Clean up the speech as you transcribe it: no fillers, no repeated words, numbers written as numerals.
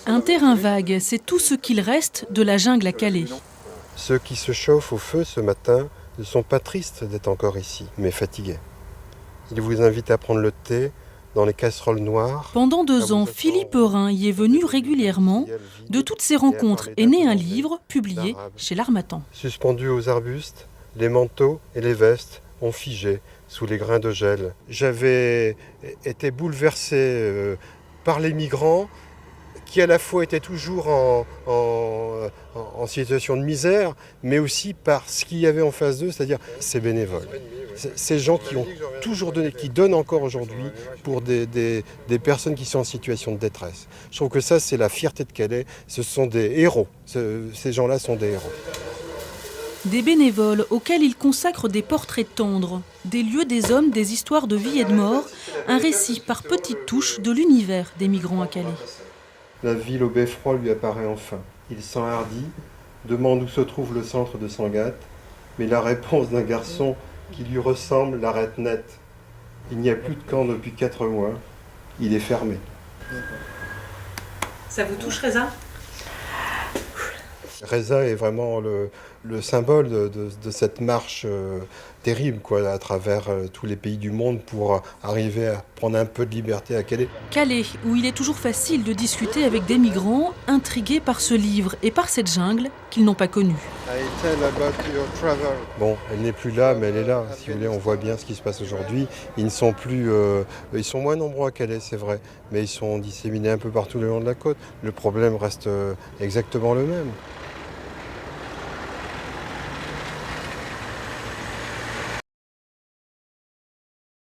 Un terrain vague, c'est tout ce qu'il reste de la jungle à Calais. Ceux qui se chauffent au feu ce matin ne sont pas tristes d'être encore ici, mais fatigués. Ils vous invitent à prendre le thé dans les casseroles noires. Pendant 2 ans, Philippe Rhin y est venu régulièrement. De toutes ces rencontres est né un livre publié chez l'Harmattan. Suspendus aux arbustes, les manteaux et les vestes ont figé sous les grains de gel. J'avais été bouleversé par les migrants qui à la fois étaient toujours en situation de misère, mais aussi par ce qu'il y avait en face d'eux, c'est-à-dire ces bénévoles. Ces gens qui ont toujours donné, qui donnent encore aujourd'hui pour des personnes qui sont en situation de détresse. Je trouve que ça, c'est la fierté de Calais. Ce sont des héros. Ces gens-là sont des héros. Des bénévoles auxquels il consacre des portraits tendres, des lieux, des hommes, des histoires de vie et de mort, un récit par petites touches de l'univers des migrants à Calais. La ville au beffroi lui apparaît enfin. Il s'enhardit, demande où se trouve le centre de Sangatte, mais la réponse d'un garçon qui lui ressemble l'arrête net. Il n'y a plus de camp depuis 4 mois. Il est fermé. Ça vous touche, Reza ? Reza est vraiment le symbole de cette marche terrible à travers tous les pays du monde pour arriver à prendre un peu de liberté à Calais. Calais, où il est toujours facile de discuter avec des migrants intrigués par ce livre et par cette jungle qu'ils n'ont pas connue. Bon, elle n'est plus là, mais elle est là. Si vous voulez, on voit bien ce qui se passe aujourd'hui. Ils ne sont plus, ils sont moins nombreux à Calais, c'est vrai, mais ils sont disséminés un peu partout le long de la côte. Le problème reste exactement le même.